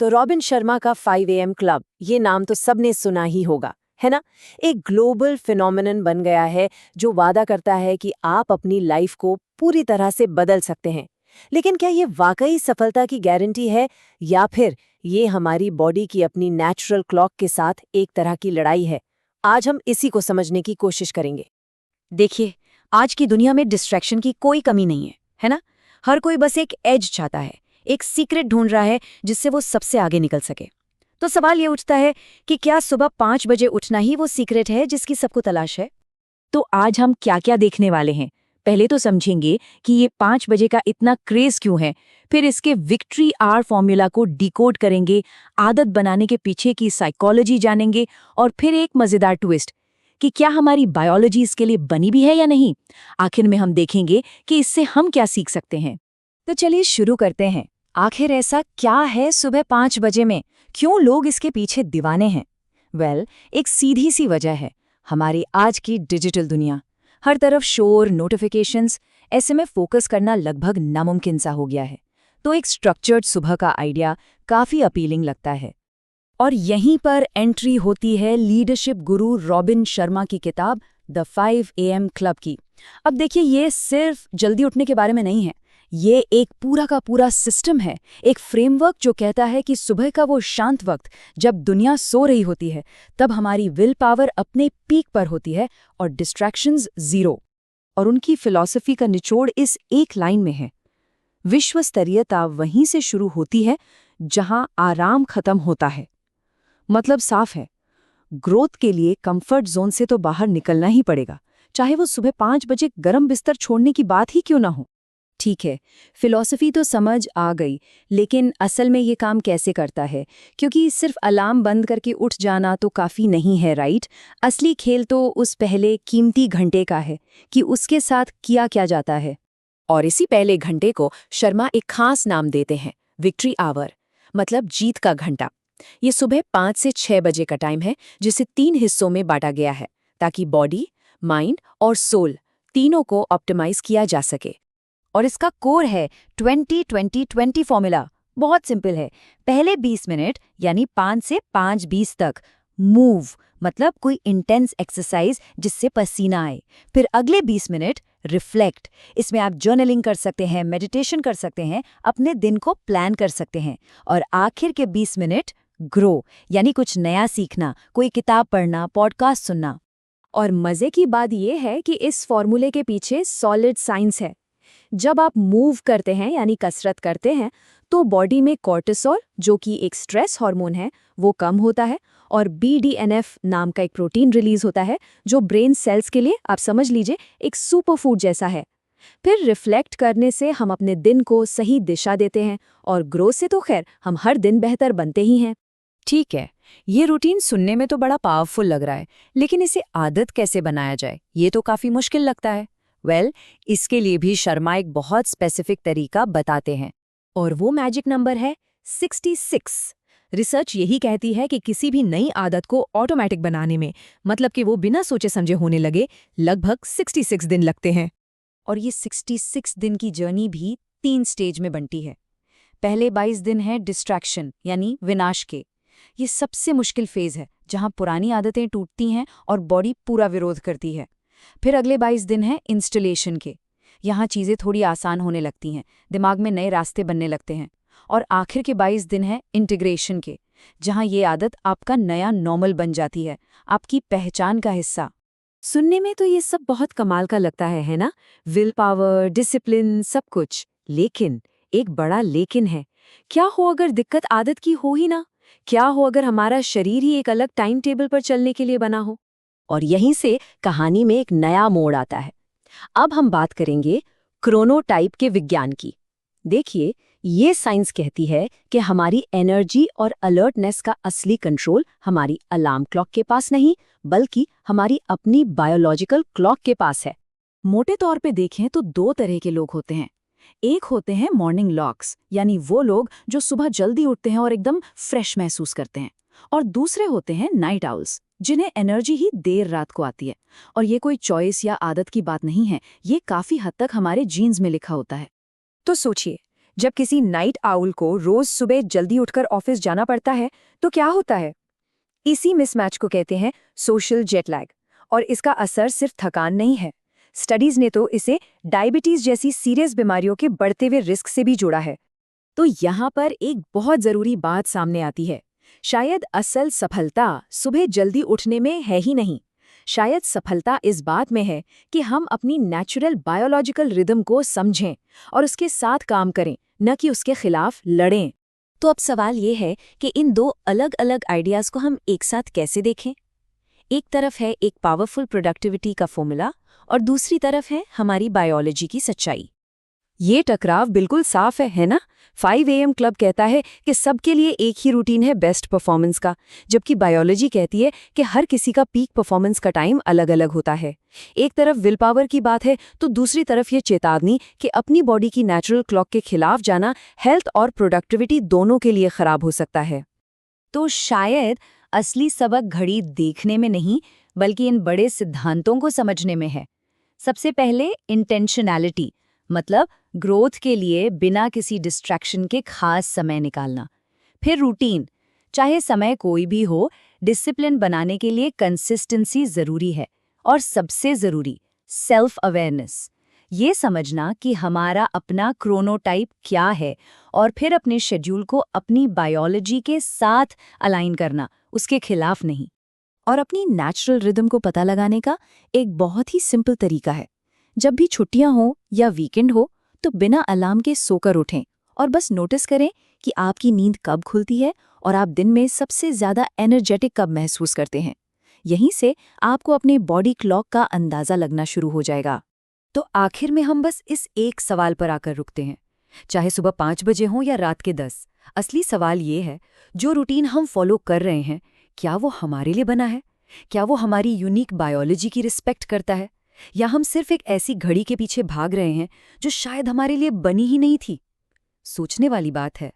तो रॉबिन शर्मा का 5 AM club, ये नाम तो सबने सुना ही होगा, है ना? एक ग्लोबल फिनोमेनन बन गया है जो वादा करता है कि आप अपनी लाइफ को पूरी तरह से बदल सकते हैं। लेकिन क्या ये वाकई सफलता की गारंटी है, या फिर ये हमारी बॉडी की अपनी नेचुरल क्लॉक के साथ एक तरह की लड़ाई है? आज हम इसी को समझने की कोशिश करेंगे। देखिए, आज की दुनिया में डिस्ट्रैक्शन की कोई कमी नहीं है ना? हर कोई बस एक एज चाहता है, एक सीक्रेट ढूंढ रहा है जिससे वो सबसे आगे निकल सके। तो सवाल ये उठता है कि क्या सुबह 5 बजे उठना ही वो सीक्रेट है जिसकी सबको तलाश है? तो आज हम क्या क्या देखने वाले हैं। पहले तो समझेंगे कि ये 5 बजे का इतना क्रेज क्यों है, फिर इसके विक्ट्री आवर फॉर्मूला को डिकोड करेंगे, आदत बनाने के पीछे की साइकोलॉजी जानेंगे, और फिर एक मजेदार ट्विस्ट कि क्या हमारी बायोलॉजी इसके लिए बनी भी है या नहीं। आखिर में हम देखेंगे कि इससे हम क्या सीख सकते हैं। तो चलिए शुरू करते हैं। आखिर ऐसा क्या है सुबह 5 बजे में, क्यों लोग इसके पीछे दीवाने हैं? एक सीधी सी वजह है, हमारी आज की डिजिटल दुनिया। हर तरफ शोर, नोटिफिकेशंस, ऐसे में फोकस करना लगभग नामुमकिन सा हो गया है। तो एक स्ट्रक्चर्ड सुबह का आइडिया काफी अपीलिंग लगता है। और यहीं पर एंट्री होती है लीडरशिप गुरु रॉबिन शर्मा की किताब द 5 AM क्लब की। अब देखिए, ये सिर्फ जल्दी उठने के बारे में नहीं है, ये एक पूरा का पूरा सिस्टम है, एक फ्रेमवर्क जो कहता है कि सुबह का वो शांत वक्त जब दुनिया सो रही होती है, तब हमारी विल पावर अपने पीक पर होती है और डिस्ट्रैक्शंस जीरो। और उनकी फिलॉसफी का निचोड़ इस एक लाइन में है, विश्व स्तरीयता वहीं से शुरू होती है जहां आराम खत्म होता है। मतलब साफ है, ग्रोथ के लिए कंफर्ट जोन से तो बाहर निकलना ही पड़ेगा, चाहे वो सुबह 5 बजे गर्म बिस्तर छोड़ने की बात ही क्यों ना हो। ठीक है, फिलॉसफी तो समझ आ गई, लेकिन असल में ये काम कैसे करता है? क्योंकि सिर्फ अलार्म बंद करके उठ जाना तो काफ़ी नहीं है, राइट? असली खेल तो उस पहले कीमती घंटे का है कि उसके साथ किया क्या जाता है। और इसी पहले घंटे को शर्मा एक खास नाम देते हैं, विक्ट्री आवर, मतलब जीत का घंटा। ये सुबह 5 से 6 बजे का टाइम है, जिसे 3 हिस्सों में बांटा गया है ताकि बॉडी, माइंड और सोल तीनों को ऑप्टिमाइज किया जा सके। और इसका कोर है 20-20-20 फॉर्मूला। बहुत सिंपल है। पहले 20 मिनट यानी 5 से 5:20 तक मूव, मतलब कोई इंटेंस एक्सरसाइज जिससे पसीना आए। फिर अगले 20 मिनट रिफ्लेक्ट, इसमें आप जर्नलिंग कर सकते हैं, मेडिटेशन कर सकते हैं, अपने दिन को प्लान कर सकते हैं। और आखिर के 20 मिनट ग्रो, यानी कुछ नया सीखना, कोई किताब पढ़ना, पॉडकास्ट सुनना। और मजे की बात यह है कि इस फॉर्मूले के पीछे सॉलिड साइंस है। जब आप मूव करते हैं यानी कसरत करते हैं, तो बॉडी में कॉर्टिसोल, जो कि एक स्ट्रेस हार्मोन है, वो कम होता है, और BDNF नाम का एक प्रोटीन रिलीज होता है जो ब्रेन सेल्स के लिए, आप समझ लीजिए, एक सुपरफूड जैसा है। फिर रिफ्लेक्ट करने से हम अपने दिन को सही दिशा देते हैं, और ग्रोथ से तो खैर हम हर दिन बेहतर बनते ही हैं। ठीक है, ये रूटीन सुनने में तो बड़ा पावरफुल लग रहा है, लेकिन इसे आदत कैसे बनाया जाए, ये तो काफी मुश्किल लगता है। इसके लिए भी शर्मा एक बहुत स्पेसिफिक तरीका बताते हैं, और वो मैजिक नंबर है 66। रिसर्च यही कहती है कि किसी भी नई आदत को ऑटोमेटिक बनाने में, मतलब कि वो बिना सोचे समझे होने लगे, लगभग 66 दिन लगते हैं। और ये 66 दिन की जर्नी भी 3 स्टेज में बनती है। पहले 22 दिन है डिस्ट्रैक्शन यानी विनाश के। ये सबसे मुश्किल फेज है, जहां पुरानी आदतें टूटती हैं और बॉडी पूरा विरोध करती है। फिर अगले 22 दिन है इंस्टॉलेशन के। यहाँ चीज़ें थोड़ी आसान होने लगती हैं, दिमाग में नए रास्ते बनने लगते हैं। और आखिर के 22 दिन है इंटीग्रेशन के, जहाँ ये आदत आपका नया नॉर्मल बन जाती है, आपकी पहचान का हिस्सा। सुनने में तो ये सब बहुत कमाल का लगता है ना? विल पावर, डिसिप्लिन, सब कुछ। लेकिन एक बड़ा लेकिन है। क्या हो अगर दिक्कत आदत की हो ही ना? क्या हो अगर हमारा शरीर ही एक अलग टाइम टेबल पर चलने के लिए बना हो? और यहीं से कहानी में एक नया मोड़ आता है। अब हम बात करेंगे क्रोनोटाइप के विज्ञान की। देखिए, ये साइंस कहती है कि हमारी एनर्जी और अलर्टनेस का असली कंट्रोल हमारी अलार्म क्लॉक के पास नहीं, बल्कि हमारी अपनी बायोलॉजिकल क्लॉक के पास है। मोटे तौर पे देखें तो 2 तरह के लोग होते हैं। एक होते हैं मॉर्निंग लॉक्स, यानी वो लोग जो सुबह जल्दी उठते हैं और एकदम फ्रेश महसूस करते हैं। और दूसरे होते हैं नाइट आउल्स, जिन्हें एनर्जी ही देर रात को आती है। और ये कोई चॉइस या आदत की बात नहीं है, ये काफी हद तक हमारे जीन्स में लिखा होता है। तो सोचिए, जब किसी नाइट आउल को रोज सुबह जल्दी उठकर ऑफिस जाना पड़ता है तो क्या होता है? इसी मिसमैच को कहते हैं सोशल जेट लैग। और इसका असर सिर्फ थकान नहीं है। स्टडीज ने तो इसे डायबिटीज जैसी सीरियस बीमारियों के बढ़ते हुए रिस्क से भी जोड़ा है। तो यहाँ पर एक बहुत जरूरी बात सामने आती है। शायद असल सफलता सुबह जल्दी उठने में है ही नहीं। शायद सफलता इस बात में है कि हम अपनी नेचुरल बायोलॉजिकल रिदम को समझें और उसके साथ काम करें, न कि उसके खिलाफ लड़ें। तो अब सवाल ये है कि इन दो अलग अलग आइडियाज़ को हम एक साथ कैसे देखें? एक तरफ है एक पावरफुल प्रोडक्टिविटी का फॉर्मूला और दूसरी तरफ है हमारी बायोलॉजी की सच्चाई। ये टकराव बिल्कुल साफ है ना? 5 AM क्लब कहता है कि सबके लिए एक ही रूटीन है बेस्ट परफॉर्मेंस का, जबकि बायोलॉजी कहती है कि हर किसी का पीक परफॉर्मेंस का टाइम अलग अलग होता है। एक तरफ विल पावर की बात है तो दूसरी तरफ ये चेतावनी कि अपनी बॉडी की नेचुरल क्लॉक के खिलाफ जाना हेल्थ और प्रोडक्टिविटी दोनों के लिए खराब हो सकता है। तो शायद असली सबक घड़ी देखने में नहीं, बल्कि इन बड़े सिद्धांतों को समझने में है। सबसे पहले इंटेंशनैलिटी, मतलब ग्रोथ के लिए बिना किसी डिस्ट्रैक्शन के खास समय निकालना। फिर रूटीन, चाहे समय कोई भी हो, डिसिप्लिन बनाने के लिए कंसिस्टेंसी जरूरी है। और सबसे जरूरी सेल्फ अवेयरनेस, ये समझना कि हमारा अपना क्रोनोटाइप क्या है और फिर अपने शेड्यूल को अपनी बायोलॉजी के साथ अलाइन करना, उसके खिलाफ नहीं। और अपनी नेचुरल रिदम को पता लगाने का एक बहुत ही सिंपल तरीका है। जब भी छुट्टियां हो या वीकेंड हो तो बिना अलार्म के सोकर उठें और बस नोटिस करें कि आपकी नींद कब खुलती है और आप दिन में सबसे ज़्यादा एनर्जेटिक कब महसूस करते हैं। यहीं से आपको अपने बॉडी क्लॉक का अंदाज़ा लगना शुरू हो जाएगा। तो आखिर में हम बस इस एक सवाल पर आकर रुकते हैं, चाहे सुबह 5 बजे हो या रात के 10। असली सवाल ये है, जो रूटीन हम फॉलो कर रहे हैं, क्या वो हमारे लिए बना है? क्या वो हमारी यूनिक बायोलॉजी की रिस्पेक्ट करता है? या हम सिर्फ एक ऐसी घड़ी के पीछे भाग रहे हैं जो शायद हमारे लिए बनी ही नहीं थी? सोचने वाली बात है।